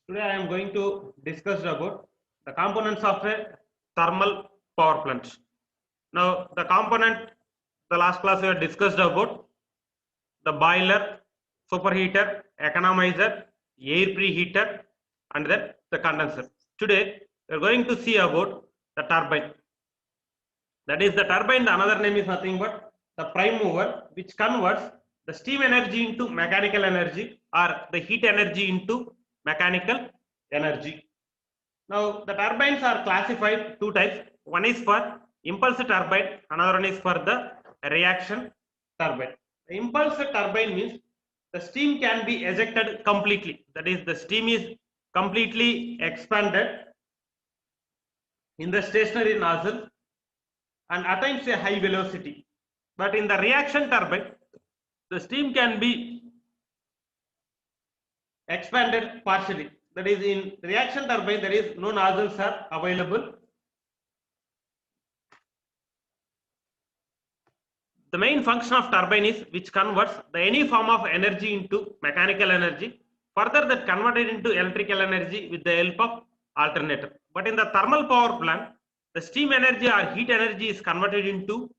Today I am going to discuss about the components of a thermal power plant. Now the component, the last class we have discussed about the boiler, superheater, economizer, air preheater and then the condenser. Today we are going to see about the turbine. That is the turbine, the another name is nothing but the prime mover, which converts the steam energy into mechanical energy or the heat energy into mechanical energy. Now the turbines are classified two types. One is for impulse turbine, another one is for the reaction turbine. The impulse turbine means the steam can be ejected completely. That is, the steam is completely expanded in the stationary nozzle and attains a high velocity. But in the reaction turbine, the steam can be expanded partially. That is, in reaction turbine, there is no nozzles are available. The main function of turbine is which converts the any form of energy into mechanical energy. Further, that converted into electrical energy with the help of alternator. But in the thermal power plant, the steam energy or heat energy is converted into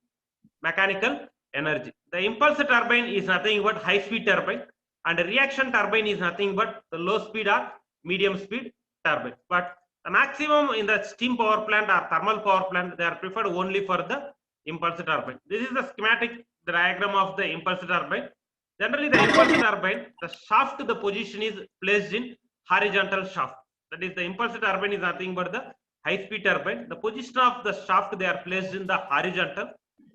mechanical energy. The impulse turbine is nothing but high speed turbine, and the reaction turbine is nothing but the low speed or medium speed turbine. But the maximum in the steam power plant or thermal power plant, they are preferred only for the impulse turbine. This is the schematic diagram of the impulse turbine. Generally, the impulse turbine, the shaft, the position is placed in horizontal shaft. That is, the impulse turbine is nothing but the high speed turbine. The position of the shaft, they are placed in the horizontal.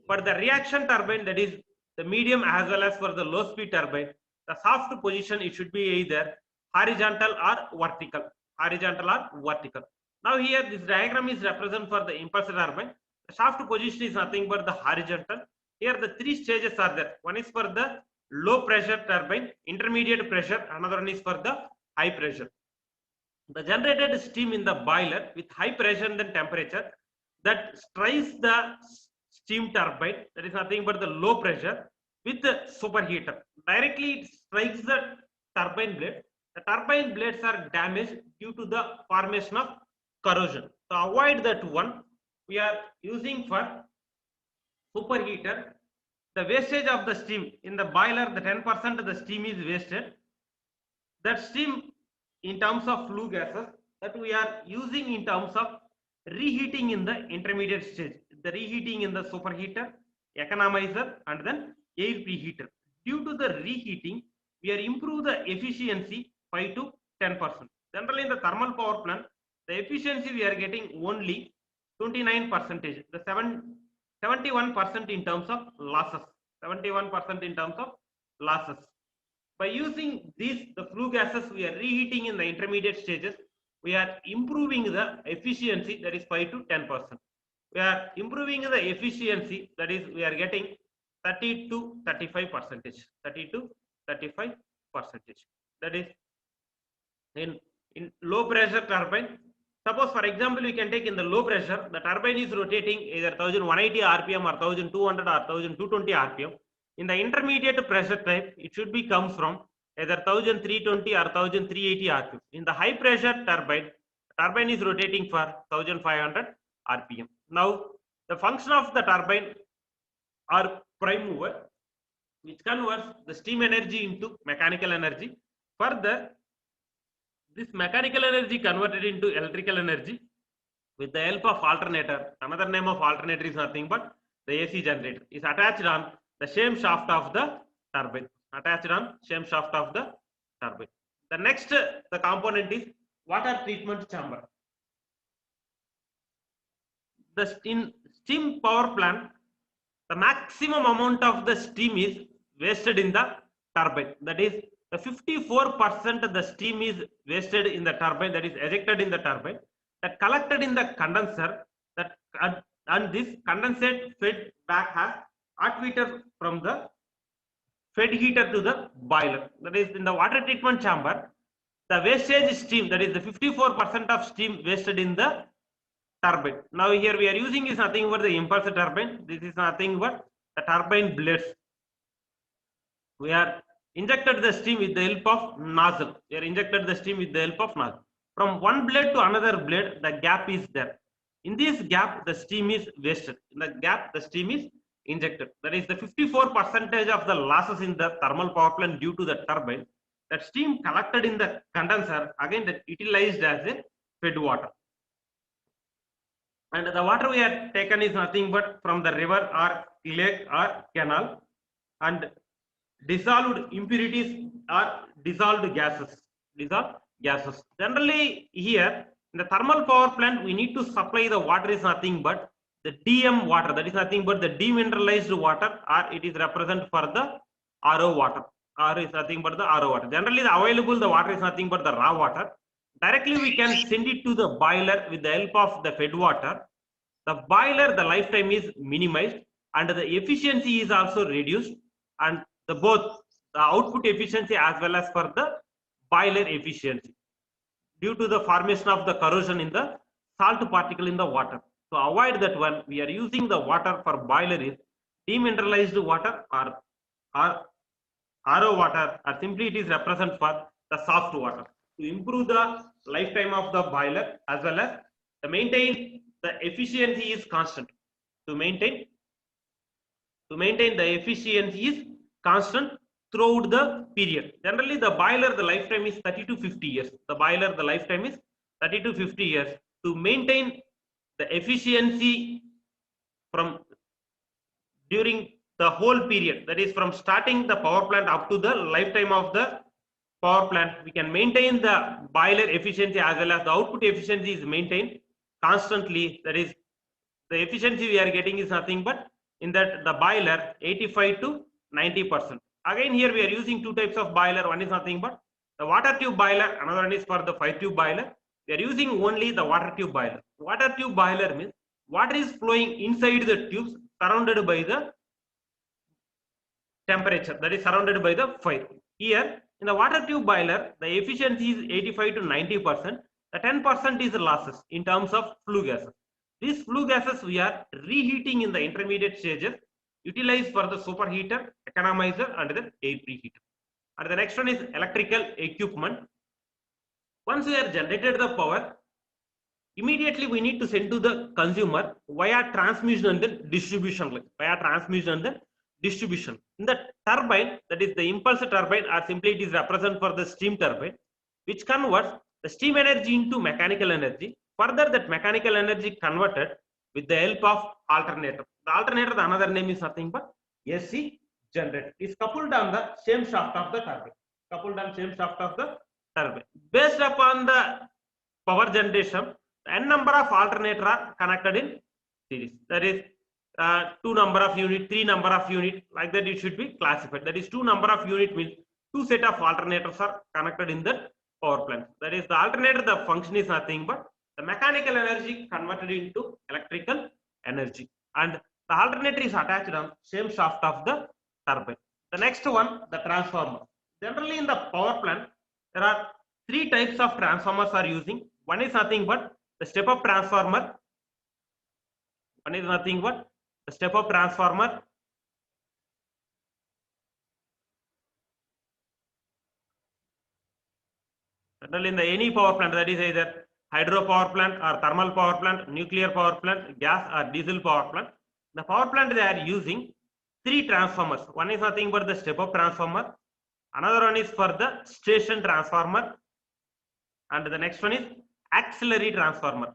For the reaction turbine, that is the medium as well as for the low speed turbine, the shaft position, it should be either horizontal or vertical. Horizontal or vertical. Now here this diagram is represent for the impulse turbine. The shaft position is nothing but the horizontal. Here the three stages are there. One is for the low pressure turbine, intermediate pressure, another one is for the high pressure. The generated steam in the boiler with high pressure and temperature that strikes the steam turbine, that is nothing but the low pressure, with the superheater. Directly it strikes the turbine blade. The turbine blades are damaged due to the formation of corrosion. To avoid that one, we are using for superheater. The wastage of the steam in the boiler, the 10% of the steam is wasted. That steam in terms of flue gases that we are using in terms of reheating in the intermediate stage, the reheating in the superheater, economizer and then air preheater. Due to the reheating, we are improve the efficiency 5 to 10%. Generally in the thermal power plant, the efficiency we are getting only 29%, the 71% in terms of losses, 71% in terms of losses. By using these, the flue gases we are reheating in the intermediate stages, we are improving the efficiency, that is 5 to 10%. We are improving the efficiency, that is we are getting 30 to 35%, 30 to 35%. That is in low pressure turbine. Suppose for example, we can take in the low pressure, the turbine is rotating either 1180 rpm or 1200 or 1220 rpm. In the intermediate pressure type, it should be comes from either 1320 or 1380 rpm. In the high pressure turbine is rotating for 1500 rpm. Now, the function of the turbine or prime mover, which converts the steam energy into mechanical energy. Further, this mechanical energy converted into electrical energy with the help of alternator. Another name of alternator is nothing but the AC generator. Is attached on the same shaft of the turbine. Attached on same shaft of the turbine. The next the component is water treatment chamber. In steam power plant, the maximum amount of the steam is wasted in the turbine. That is, the 54% of the steam is wasted in the turbine, that is ejected in the turbine, that collected in the condenser, that and this condensate fed back as hot heater from the fed heater to the boiler. That is, in the water treatment chamber, the wastage steam, that is the 54% of steam wasted in the turbine. Now here we are using is nothing but the impulse turbine. This is nothing but the turbine blades. We are injected the steam with the help of nozzle. We are injected the steam with the help of nozzle. From one blade to another blade, the gap is there. In this gap, the steam is wasted. In the gap, the steam is injected. That is the 54% of the losses in the thermal power plant due to the turbine. That steam collected in the condenser, again that utilized as a fed water. And the water we have taken is nothing but from the river or lake or canal, and dissolved impurities or dissolved gases. Dissolved gases. Generally, here in the thermal power plant, we need to supply the water is nothing but the DM water. That is nothing but the demineralized water, or it is represent for the RO water, or is nothing but the RO water. Generally, the available the water is nothing but the raw water. Directly, we can send it to the boiler with the help of the fed water. The boiler, the lifetime is minimized, and the efficiency is also reduced, and the both the output efficiency as well as for the boiler efficiency due to the formation of the corrosion in the salt particle in the water. To avoid that one, we are using the water for boiler is demineralized water or RO water, or simply it is represent for the soft water to improve the lifetime of the boiler as well as to maintain the efficiency is constant. To maintain the efficiency is constant throughout the period. Generally, the boiler the lifetime is 30 to 50 years. The boiler the lifetime is 30 to 50 years. To maintain the efficiency from during the whole period, that is from starting the power plant up to the lifetime of the power plant, we can maintain the boiler efficiency as well as the output efficiency is maintained constantly. That is the efficiency we are getting is nothing but in that the boiler 85 to 90%. Again, here we are using two types of boiler. One is nothing but the water tube boiler, another one is for the fire tube boiler. We are using only the water tube boiler. Water tube boiler means water is flowing inside the tubes surrounded by the temperature, that is surrounded by the fire. Here in the water tube boiler, the efficiency is 85 to 90%. The 10% is losses in terms of flue gases. These flue gases we are reheating in the intermediate stages, utilized for the superheater, economizer, and the air preheater. And the next one is electrical equipment. Once we have generated the power, immediately we need to send to the consumer via transmission and then distribution. Via transmission and then distribution. In the turbine, that is the impulse turbine, or simply it is represent for the steam turbine, which converts the steam energy into mechanical energy. Further, that mechanical energy converted with the help of alternator. The alternator, the another name is nothing but AC generator. Is coupled on the same shaft of the turbine. Coupled on same shaft of the turbine. Based upon the power generation, n number of alternators are connected in series. That is 2 number of unit, 3 number of unit, like that it should be classified. That is 2 number of unit means 2 set of alternators are connected in the power plant. That is the alternator, the function is nothing but the mechanical energy converted into electrical energy, and the alternator is attached on same shaft of the turbine. The next one, the transformer. Generally in the power plant, there are 3 types of transformers are using. One is nothing but the step up transformer. One is nothing but the step up transformer. Generally in the any power plant, that is either hydro power plant or thermal power plant, nuclear power plant, gas or diesel power plant. The power plant they are using 3 transformers. One is nothing but the step up transformer. Another one is for the station transformer, and the next one is auxiliary transformer.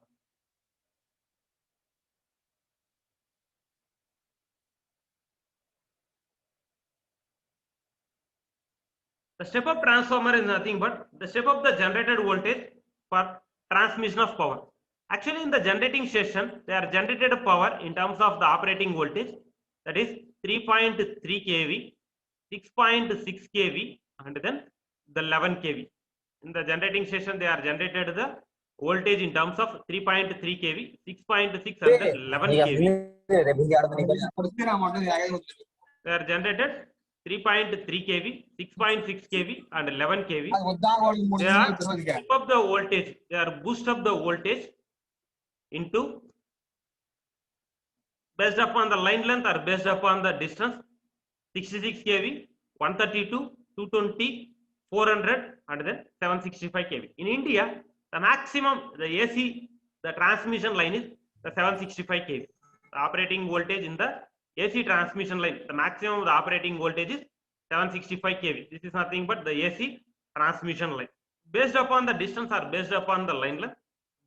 The step up transformer is nothing but the step up the generated voltage for transmission of power. Actually, in the generating station, they are generated power in terms of the operating voltage, that is 3.3 kV, 6.6 kV, and then the 11 kV. In the generating station, they are generated the voltage in terms of 3.3 kV, 6.6, and then 11 kV. They are generated 3.3 kV, 6.6 kV, and 11 kV. They are step up the voltage. They are boost up the voltage into based upon the line length or based upon the distance, 66 kV, 132, 220, 400, and then 765 kV. In India, the maximum, the AC, the transmission line is the 765 kV. The operating voltage in the AC transmission line, the maximum of the operating voltage is 765 kV. This is nothing but the AC transmission line. Based upon the distance or based upon the line length,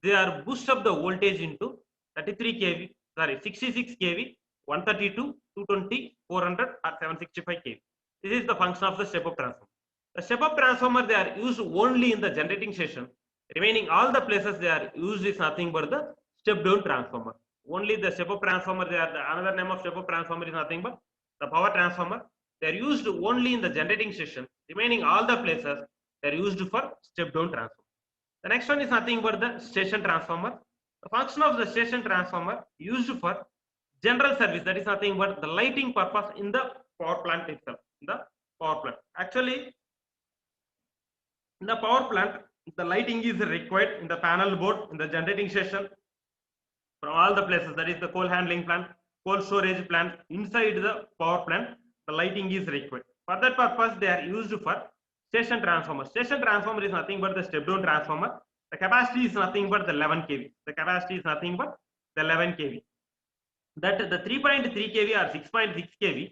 they are boost up the voltage into 33 kV, sorry, 66 kV, 132, 220, 400, or 765 kV. This is the function of the step-up transformer. The step-up transformer, they are used only in the generating station. Remaining all the places they are used is nothing but the step-down transformer. Only the step-up transformer, they are another name of step-up transformer is nothing but the power transformer. They are used only in the generating station. Remaining all the places they are used for step-down transformer. The next one is nothing but the station transformer. The function of the station transformer used for general service, that is nothing but the lighting purpose in the power plant itself. The power plant. Actually, in the power plant, the lighting is required in the panel board, in the generating station, from all the places. That is the coal handling plant, coal storage plant. Inside the power plant, the lighting is required. For that purpose, they are used for station transformer. Station transformer is nothing but the step-down transformer. The capacity is nothing but the 11 kV. The capacity is nothing but the 11 kV. That the 3.3 kV or 6.6 kV,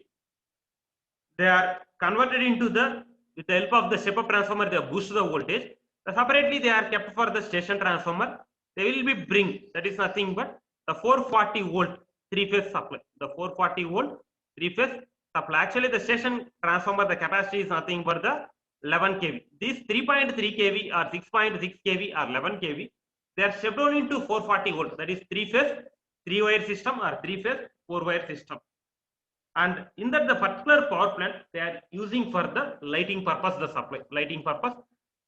they are converted into the, with the help of the step-up transformer, they boost the voltage. Separately, they are kept for the station transformer. They will be bring, that is nothing but the 440 volt three-phase supply. The 440 volt three-phase supply. Actually, the station transformer, the capacity is nothing but the 11 kV. These 3.3 kV or 6.6 kV or 11 kV, they are stepped down into 440 volt. That is three-phase, three-wire system or three-phase, four-wire system. And in that the particular power plant, they are using for the lighting purpose, the supply, lighting purpose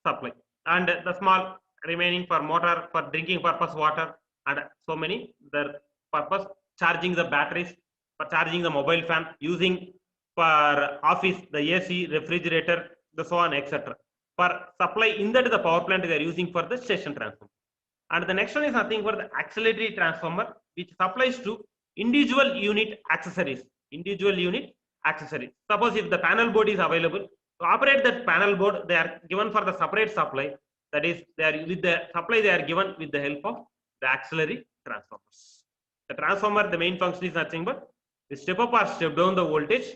supply, and the small remaining for motor, for drinking purpose water, and so many the purpose, charging the batteries, for charging the mobile fan, using for office the AC, refrigerator, the so on, etc. For supply in that the power plant they are using for the station transformer. And the next one is nothing but the auxiliary transformer, which supplies to individual unit accessories. Individual unit accessories. Suppose if the panel board is available, to operate that panel board, they are given for the separate supply. That is, they are with the supply they are given with the help of the auxiliary transformers. The transformer, the main function is nothing but the step up or step down the voltage.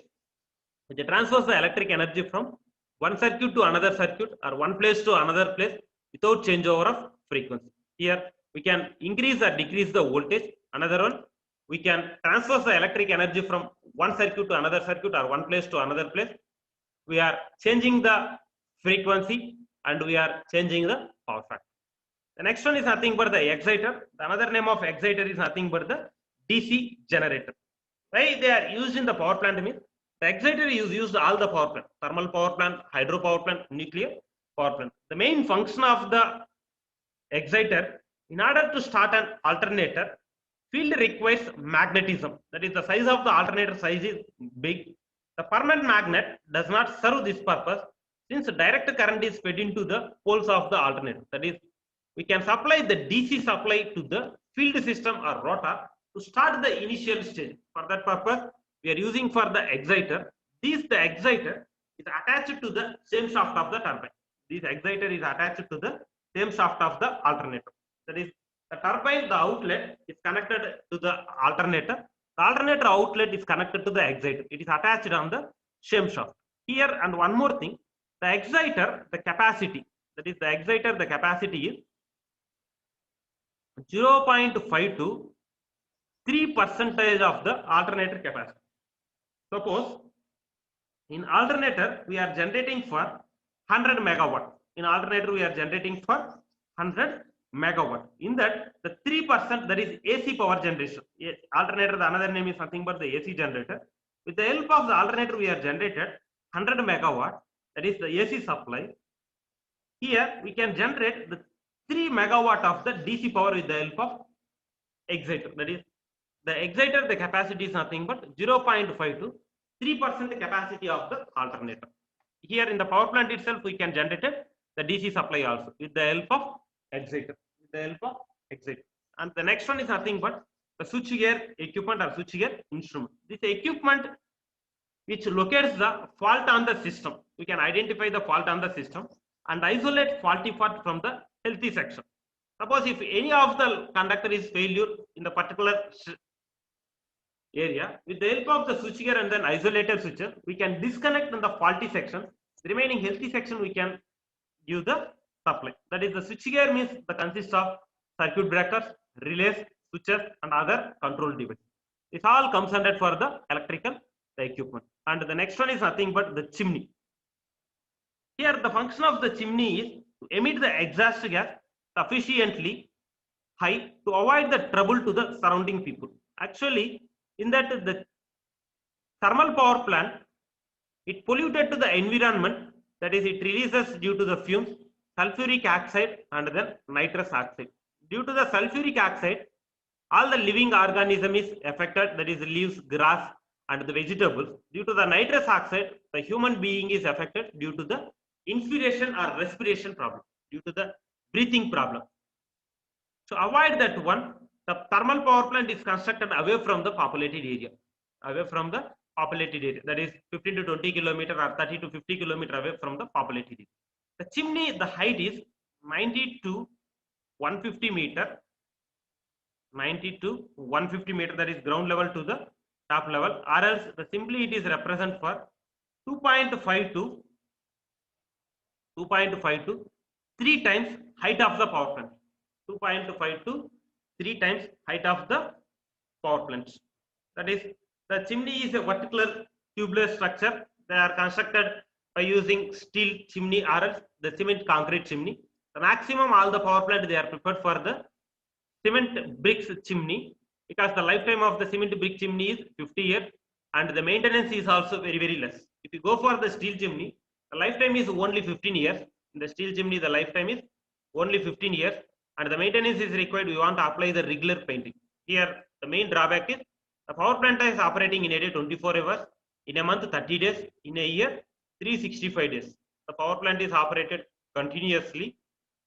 It transfers the electric energy from one circuit to another circuit or one place to another place without changeover of frequency. Here we can increase or decrease the voltage. Another one, we can transfer the electric energy from one circuit to another circuit or one place to another place. We are changing the frequency and we are changing the power factor. The next one is nothing but the exciter. The another name of exciter is nothing but the DC generator. Why they are used in the power plant means the exciter is used all the power plant, thermal power plant, hydro power plant, nuclear power plant. The main function of the exciter, in order to start an alternator, field requires magnetism. That is, the size of the alternator size is big. The permanent magnet does not serve this purpose since direct current is fed into the poles of the alternator. That is, we can supply the DC supply to the field system or rotor to start the initial stage. For that purpose, we are using for the exciter. The exciter is attached to the same shaft of the turbine. This exciter is attached to the same shaft of the alternator. That is, the turbine, the outlet is connected to the alternator. The alternator outlet is connected to the exciter. It is attached on the same shaft. Here, and one more thing, the exciter, the capacity, that is the exciter, the capacity is 0.5 to 3% of the alternator capacity. Suppose in alternator we are generating for 100 megawatt. In alternator we are generating for 100 megawatt. In that, the 3%, that is AC power generation. Alternator, the another name is nothing but the AC generator. With the help of the alternator, we are generated 100 megawatt, that is the AC supply. Here we can generate the 3 megawatt of the DC power with the help of exciter. That is, the exciter, the capacity is nothing but 0.5 to 3% capacity of the alternator. Here in the power plant itself, we can generate the DC supply also with the help of exciter. With the help of exciter. And the next one is nothing but the switchgear equipment or switchgear instrument. This equipment which locates the fault on the system. We can identify the fault on the system and isolate faulty part from the healthy section. Suppose if any of the conductor is failure in the particular area, with the help of the switchgear and then isolator switcher, we can disconnect in the faulty section. The remaining healthy section we can give the supply. That is, the switchgear means the consists of circuit breakers, relays, switches, and other control devices. This all comes under for the electrical equipment. And the next one is nothing but the chimney. Here, the function of the chimney is to emit the exhaust gas sufficiently high to avoid the trouble to the surrounding people. Actually, in that the thermal power plant, it polluted to the environment, that is, it releases due to the fumes sulfuric oxide and then nitrous oxide. Due to the sulfuric oxide, all the living organism is affected, that is leaves, grass and the vegetables. Due to the nitrous oxide, the human being is affected due to the inspiration or respiration problem, due to the breathing problem. To avoid that one, the thermal power plant is constructed away from the populated area, away from the populated area, that is 15 to 20 kilometer or 30 to 50 kilometer away from the populated area. The chimney, the height is 90 to 150 meter, 90 to 150 meter, that is ground level to the top level, or else the simply it is represent for 2.5 to 3 times height of the power plant. 2.5 to 3 times height of the power plants. That is, the chimney is a vertical tubular structure. They are constructed by using steel chimney or else the cement concrete chimney. The maximum all the power plant they are preferred for the cement bricks chimney, because the lifetime of the cement brick chimney is 50 years and the maintenance is also very less. If you go for the steel chimney, the lifetime is only 15 years. In the steel chimney, the lifetime is only 15 years and the maintenance is required. We want to apply the regular painting. Here, the main drawback is the power plant is operating in a day 24 hours, in a month 30 days, in a year 365 days. The power plant is operated continuously,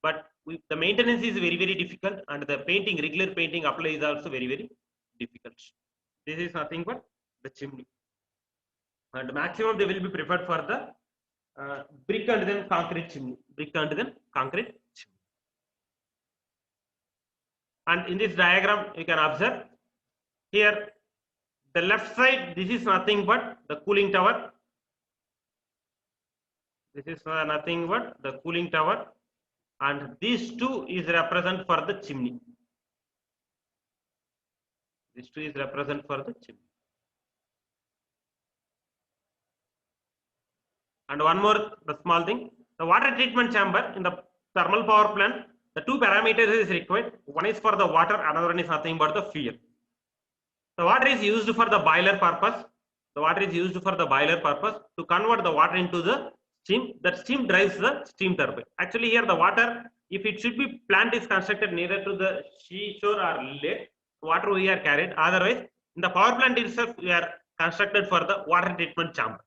but the maintenance is very difficult and the painting, regular painting apply is also very difficult. This is nothing but the chimney. And maximum they will be preferred for the brick and then concrete chimney. Brick and then concrete chimney. And in this diagram, you can observe here the left side, this is nothing but the cooling tower. This is nothing but the cooling tower, and these two is represent for the chimney. These two is represent for the chimney. And one more the small thing, the water treatment chamber in the thermal power plant, the two parameters is required. One is for the water, another one is nothing but the fuel. The water is used for the boiler purpose. The water is used for the boiler purpose to convert the water into the steam. That steam drives the steam turbine. Actually, here the water, if it should be plant is constructed nearer to the seashore or lake, water we are carried. Otherwise, in the power plant itself, we are constructed for the water treatment chamber.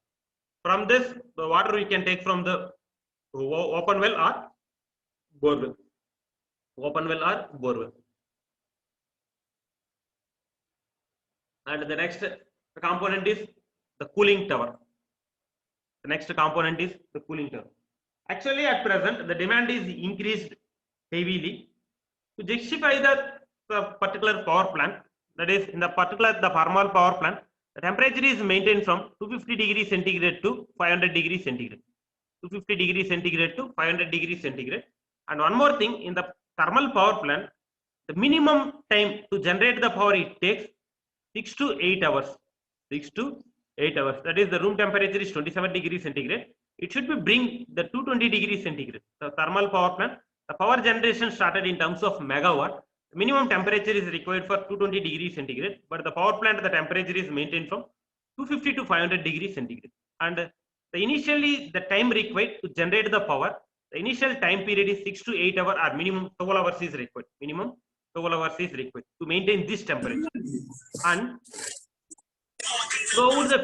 From this, the water we can take from the open well or borewell. Open well or borewell. And the next component is the cooling tower. The next component is the cooling tower. Actually, at present, the demand is increased heavily. To justify the particular power plant, that is, in the particular the thermal power plant, the temperature is maintained from 250 degrees centigrade to 500 degrees centigrade. 250 degrees centigrade to 500 degrees centigrade. And one more thing, in the thermal power plant, the minimum time to generate the power it takes 6 to 8 hours. 6 to 8 hours. That is, the room temperature is 27 degrees centigrade. It should be bring the 220 degrees centigrade. The thermal power plant, the power generation started in terms of megawatt. The minimum temperature is required for 220 degrees centigrade, but the power plant, the temperature is maintained from 250 to 500 degrees centigrade. And initially, the time required to generate the power, the initial time period is 6 to 8 hours, or minimum 12 hours is required. Minimum 12 hours is required to maintain this temperature. And throughout the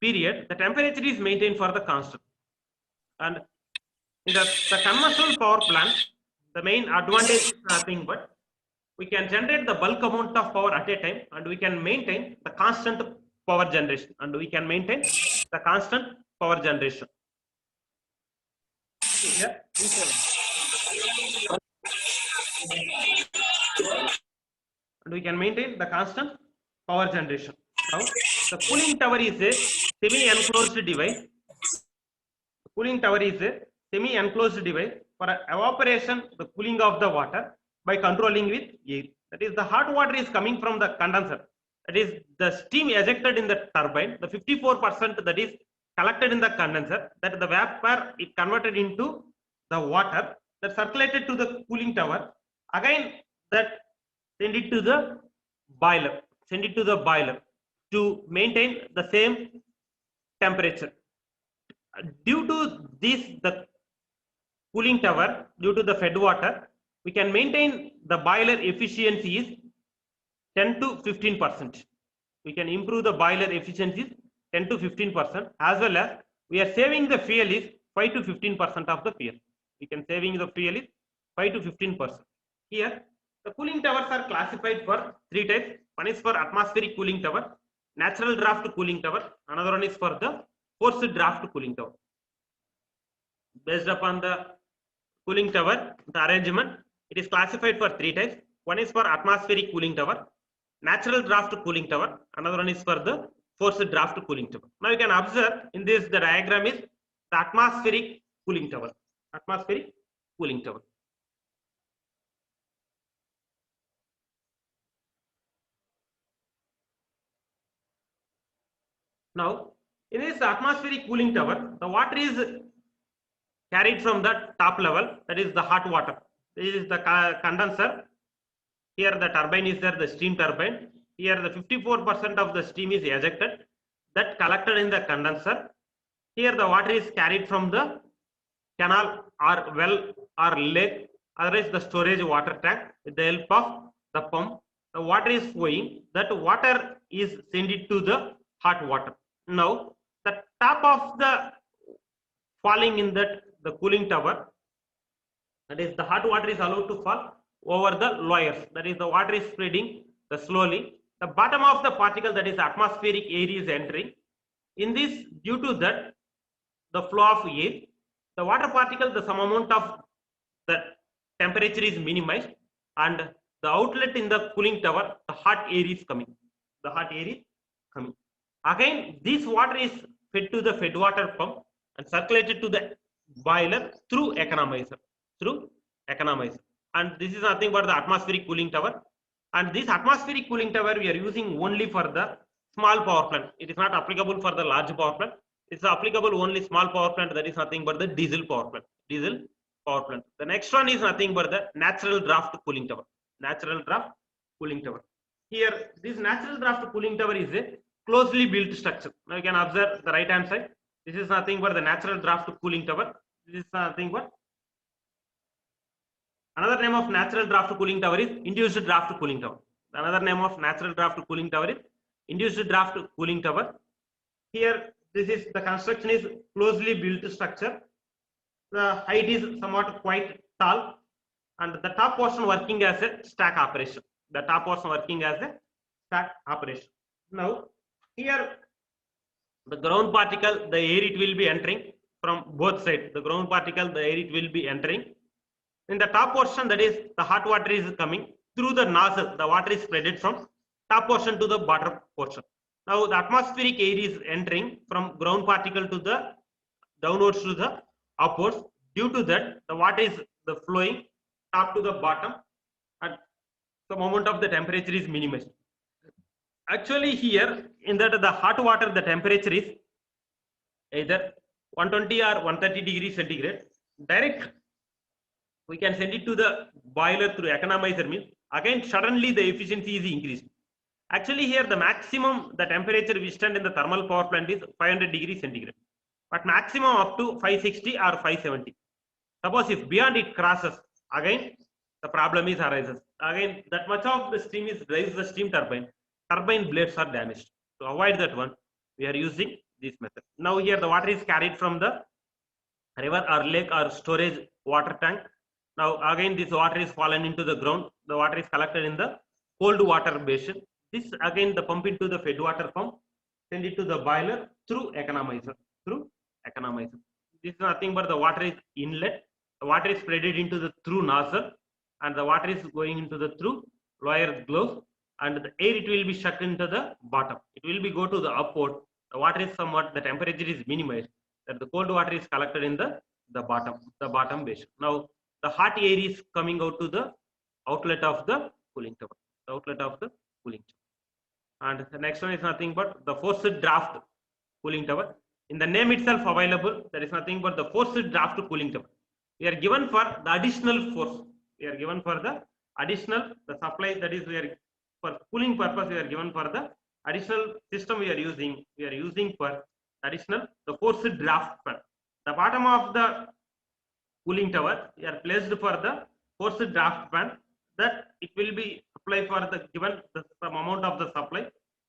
period, the temperature is maintained for the constant. And in the conventional power plant, the main advantage is nothing but we can generate the bulk amount of power at a time, and we can maintain the constant power generation, and we can maintain the constant power generation. Yeah. And we can maintain the constant power generation. Now, the cooling tower is a semi-enclosed device. Cooling tower is a semi-enclosed device for evaporation, the cooling of the water by controlling with air. That is, the hot water is coming from the condenser. That is, the steam ejected in the turbine, the 54% that is collected in the condenser, that the vapor is converted into the water that circulated to the cooling tower. Again, that send it to the boiler, to maintain the same temperature. Due to this, the cooling tower, due to the fed water, we can maintain the boiler efficiency is 10 to 15%. We can improve the boiler efficiency 10 to 15%, as well as we are saving the fuel is 5 to 15% of the fuel. We can saving the fuel is 5 to 15%. Here, the cooling towers are classified for three types. One is for atmospheric cooling tower, natural draft cooling tower. Another one is for the forced draft cooling tower. Based upon the cooling tower, the arrangement, it is classified for three types. One is for atmospheric cooling tower, natural draft cooling tower. Another one is for the forced draft cooling tower. Now you can observe in this, the diagram is the atmospheric cooling tower. Atmospheric cooling tower. Now, in this atmospheric cooling tower, the water is carried from the top level, that is the hot water. This is the condenser. Here the turbine is there, the steam turbine. Here the 54% of the steam is ejected, that collected in the condenser. Here the water is carried from the canal or well or lake, otherwise the storage water tank with the help of the pump. The water is flowing, that water is sent it to the hot water. Now, the top of the falling in that the cooling tower, that is the hot water is allowed to fall over the layers, that is the water is spreading slowly. The bottom of the particle, that is atmospheric air, is entering. In this, due to that, the flow of air, the water particle, the some amount of the temperature is minimized, and the outlet in the cooling tower, the hot air is coming. The hot air is coming. Again, this water is fed to the fed water pump and circulated to the boiler through economizer. And this is nothing but the atmospheric cooling tower. And this atmospheric cooling tower we are using only for the small power plant. It is not applicable for the large power plant. It's applicable only small power plant, that is nothing but the diesel power plant. The next one is nothing but the natural draft cooling tower. Here, this natural draft cooling tower is a closely built structure. Now you can observe the right hand side. This is nothing but the natural draft cooling tower. This is nothing but another name of natural draft cooling tower is induced draft cooling tower. Another name of natural draft cooling tower is induced draft cooling tower. Here, this is the construction is closely built structure. The height is somewhat quite tall, and the top portion working as a stack operation. Now, here the ground particle, the air it will be entering from both sides. The ground particle, the air it will be entering. In the top portion, that is the hot water is coming through the nozzle. The water is spreaded from top portion to the bottom portion. Now the atmospheric air is entering from ground particle to the downwards to the upwards. Due to that, the water is the flowing top to the bottom, and the moment of the temperature is minimized. Actually, here in that the hot water, the temperature is either 120 or 130 degrees centigrade. Direct, we can send it to the boiler through economizer, means again suddenly the efficiency is increased. Actually, here the maximum the temperature we stand in the thermal power plant is 500 degrees centigrade, but maximum up to 560 or 570. Suppose if beyond it crosses, again the problem is arises. Again, that much of the steam is drives the steam turbine. Turbine blades are damaged. To avoid that one, we are using this method. Now here the water is carried from the river or lake or storage water tank. Now again this water is fallen into the ground. The water is collected in the cold water basin. This again the pump into the fed water pump. send it to the boiler through economizer. This is nothing but the water is inlet. The water is spreaded into the through nozzle, and the water is going into the through lower gloves, and the air it will be sucked into the bottom. It will be go to the upward. The water is somewhat, the temperature is minimized. That the cold water is collected in the bottom basin. Now the hot air is coming out to the outlet of the cooling tower. The outlet of the cooling tower. And the next one is nothing but the forced draft cooling tower. In the name itself available, there is nothing but the forced draft cooling tower. We are given for the additional force. We are given for the additional the supply, that is we are for cooling purpose. We are given for the additional system we are using. We are using for additional the forced draft fan. The bottom of the cooling tower we are placed for the forced draft fan, that it will be apply for the given some amount of the supply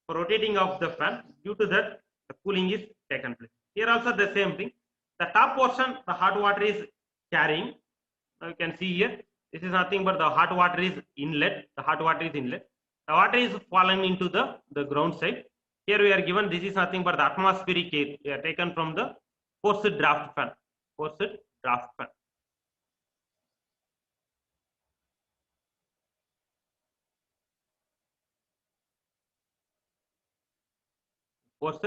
for rotating of the fan. Due to that, the cooling is taken place. Here also the same thing. The top portion the hot water is carrying. Now you can see here, this is nothing but the hot water is inlet. The hot water is inlet. The water is falling into the ground side. Here we are given, this is nothing but the atmospheric air. We are taken from the forced draft fan. Forced draft fan. Forced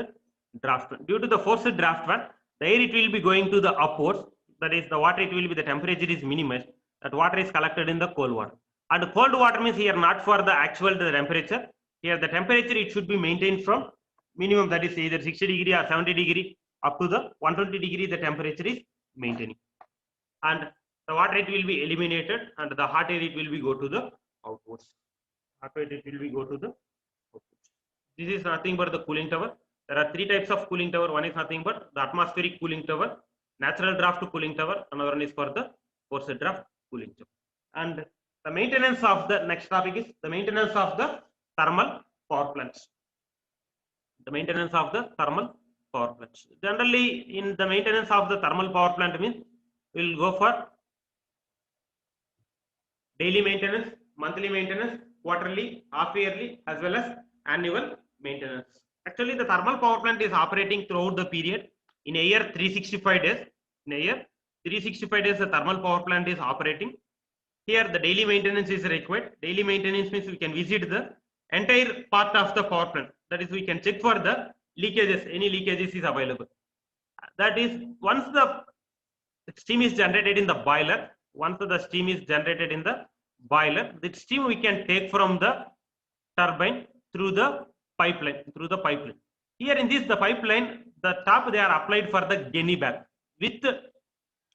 draft fan. Due to the forced draft fan, the air it will be going to the upwards. That is the water it will be, the temperature is minimized. That water is collected in the cold water. And cold water means here not for the actual the temperature. Here the temperature it should be maintained from minimum, that is either 60 degree or 70 degree up to the 120 degree the temperature is maintaining. And the water it will be eliminated, and the hot air it will be go to the outwards. Hot air it will be go to the outwards. This is nothing but the cooling tower. There are three types of cooling tower. One is nothing but the atmospheric cooling tower, natural draft cooling tower, another one is for the forced draft cooling tower. And the maintenance of the next topic is the maintenance of the thermal power plants. The maintenance of the thermal power plants. Generally, in the maintenance of the thermal power plant means we will go for daily maintenance, monthly maintenance, quarterly, half yearly, as well as annual maintenance. Actually, the thermal power plant is operating throughout the period. In a year, 365 days. In a year, 365 days, the thermal power plant is operating. Here, the daily maintenance is required. Daily maintenance means we can visit the entire part of the power plant. That is, we can check for the leakages. Any leakages is available. That is, once the steam is generated in the boiler, once the steam is generated in the boiler, the steam we can take from the turbine through the pipeline. Here in this the pipeline, the top they are applied for the gunny bag with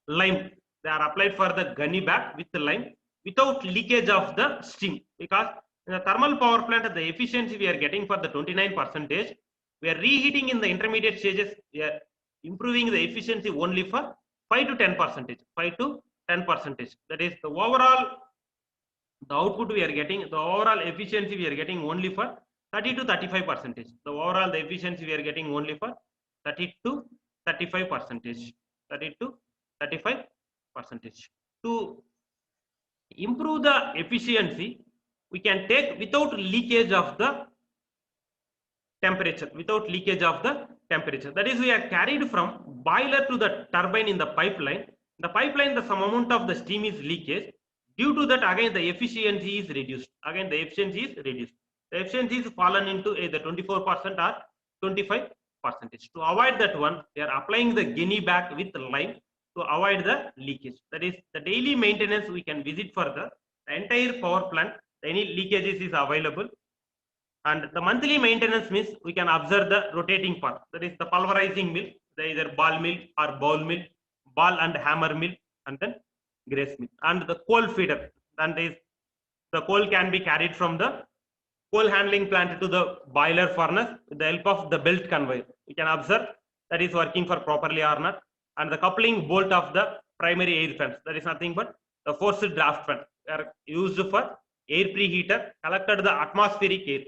lime. They are applied for the gunny bag with lime without leakage of the steam, because in the thermal power plant the efficiency we are getting for the 29%. We are reheating in the intermediate stages. We are improving the efficiency only for 5 to 10%. 5 to 10%. That is the overall the output we are getting, the overall efficiency we are getting only for 30 to 35%. The overall the efficiency we are getting only for 30 to 35%. 30 to 35%. To improve the efficiency, we can take without leakage of the temperature. That is, we are carried from boiler to the turbine in the pipeline. The pipeline, the some amount of the steam is leakage. Due to that, again the efficiency is reduced. The efficiency is fallen into either 24% or 25%. To avoid that one, they are applying the guinea bag with lime to avoid the leakage. That is the daily maintenance we can visit for the entire power plant. Any leakages is available. And the monthly maintenance means we can observe the rotating part. That is the pulverizing mill, either ball mill or bowl mill, ball and hammer mill, and then grace mill. And the coal feeder, and the coal can be carried from the coal handling plant to the boiler furnace with the help of the belt conveyor. We can observe that is working for properly or not. And the coupling bolt of the primary air fans, that is nothing but the forced draft fan, are used for air preheater, collected the atmospheric air,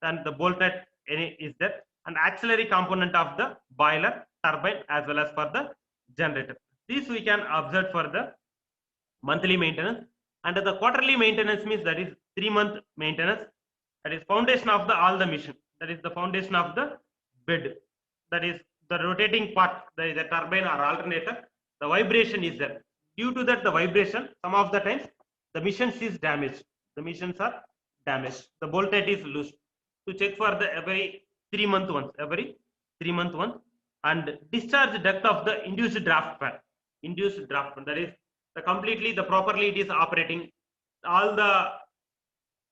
and the bolted is there, and auxiliary component of the boiler, turbine, as well as for the generator. This we can observe for the monthly maintenance. And the quarterly maintenance means that is 3-month maintenance. That is foundation of the all the mission. That is the foundation of the bed. That is the rotating part. That is the turbine or alternator. The vibration is there. Due to that, the vibration, some of the times, the missions is damaged. The missions are damaged. The bolted is loose. To check for the every 3 month once, every 3 month once, and discharge depth of the induced draft fan. Induced draft fan. That is the completely the properly it is operating. All the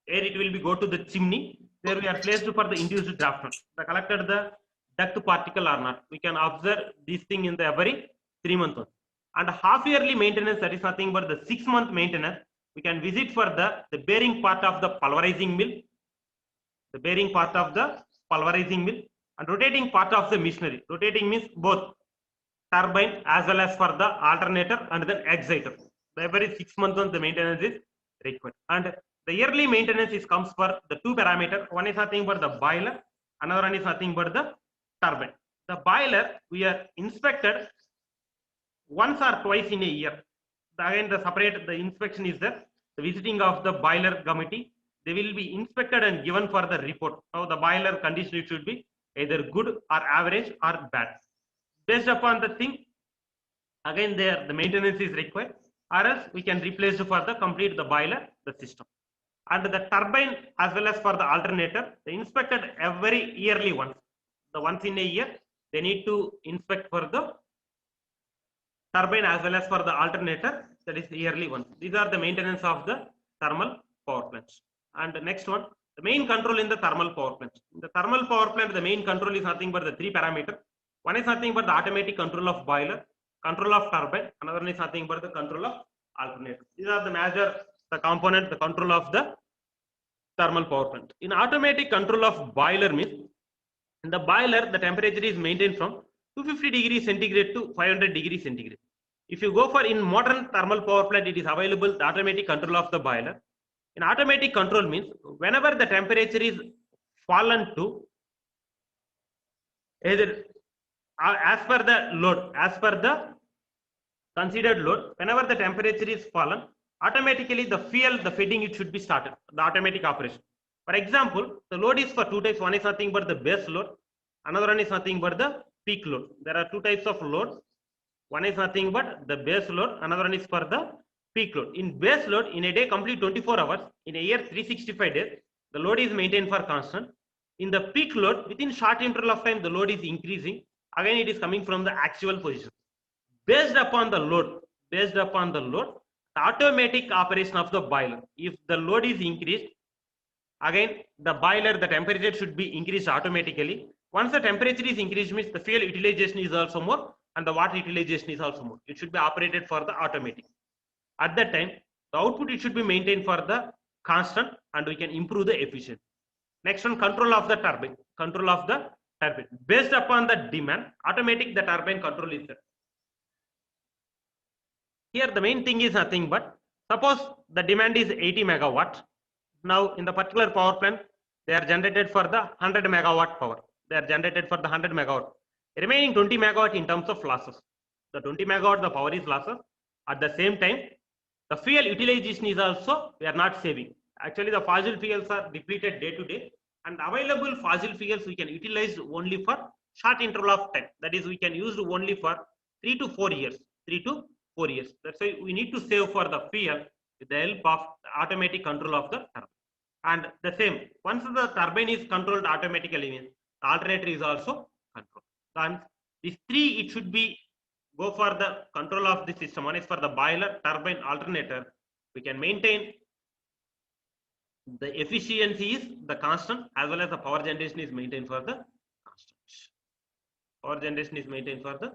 air it will be go to the chimney. There we are placed for the induced draft fan. The collected the duct particle or not. We can observe this thing in the every 3 month once. And half yearly maintenance, that is nothing but the 6 month maintenance. We can visit for the bearing part of the pulverizing mill, the bearing part of the pulverizing mill, and rotating part of the machinery. Rotating means both turbine as well as for the alternator and then exciter. Every 6 months on the maintenance is required. And the yearly maintenance is comes for the two parameter. One is nothing but the boiler, another one is nothing but the turbine. The boiler we are inspected once or twice in a year. Again the separate the inspection is there. The visiting of the boiler committee, they will be inspected and given for the report. Now the boiler condition it should be either good or average or bad. Based upon the thing, again there the maintenance is required, or else we can replace for the complete the boiler the system. And the turbine as well as for the alternator, they inspected every yearly once. The once in a year they need to inspect for the turbine as well as for the alternator, that is yearly one. These are the maintenance of the thermal power plants. And the next one, the main control in the thermal power plants. In the thermal power plant, the main control is nothing but the three parameter. One is nothing but the automatic control of boiler, control of turbine, another one is nothing but the control of alternator. These are the major the component, the control of the thermal power plant. In automatic control of boiler means, in the boiler the temperature is maintained from 250 degrees centigrade to 500 degrees centigrade. If you go for in modern thermal power plant, it is available the automatic control of the boiler. In automatic control means whenever the temperature is fallen to either as per the load, as per the considered load, whenever the temperature is fallen, automatically the fuel, the feeding it should be started, the automatic operation. For example, the load is for two types. One is nothing but the base load, another one is nothing but the peak load. There are two types of load. One is nothing but the base load, another one is for the peak load. In base load, in a day complete 24 hours, in a year 365 days, the load is maintained for constant. In the peak load, within short interval of time, the load is increasing. Again, it is coming from the actual position. Based upon the load, the automatic operation of the boiler. If the load is increased, again the boiler, the temperature should be increased automatically. Once the temperature is increased means the fuel utilization is also more and the water utilization is also more. It should be operated for the automatic. At that time, the output it should be maintained for the constant and we can improve the efficiency. Next one, control of the turbine. Control of the turbine. Based upon the demand, automatic the turbine control is there. Here the main thing is nothing but, suppose the demand is 80 megawatt. Now in the particular power plant, they are generated for the 100 megawatt power. They are generated for the 100 megawatt. Remaining 20 megawatt in terms of losses. The 20 megawatt the power is losses. At the same time, the fuel utilization is also we are not saving. Actually, the fossil fuels are depleted day to day, and available fossil fuels we can utilize only for short interval of time. That is, we can use only for 3 to 4 years. 3 to 4 years. That's why we need to save for the fuel with the help of the automatic control of the turbine. And the same, once the turbine is controlled automatically, the alternator is also controlled. And these three, it should be go for the control of the system. One is for the boiler, turbine, alternator. We can maintain the efficiency is the constant as well as the power generation is maintained for the constant. Power generation is maintained for the